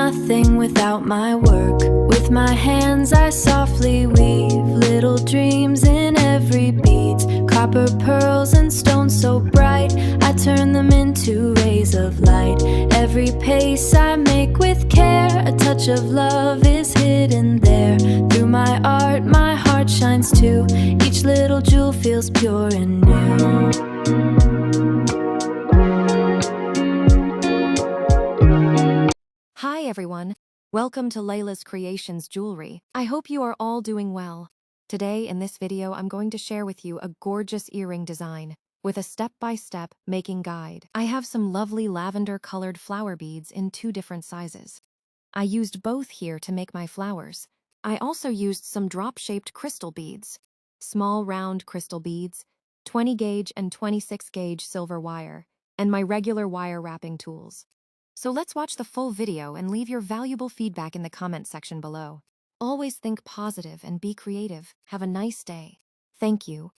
nothing without my work. With my hands I softly weave little dreams in every bead. Copper pearls and stones so bright, I turn them into rays of light. Every pace I make with care, a touch of love is hidden there. Through my art, my heart shines too. Each little jewel feels pure and new. Hi everyone, welcome to Laila's Creations Jewelry. I hope you are all doing well. Today in this video I'm going to share with you a gorgeous earring design with a step-by-step making guide. I have some lovely lavender colored flower beads in 2 different sizes. I used both here to make my flowers. I also used some drop-shaped crystal beads, small round crystal beads, 20 gauge and 26 gauge silver wire, and my regular wire wrapping tools. So let's watch the full video and leave your valuable feedback in the comment section below. Always think positive and be creative. Have a nice day. Thank you.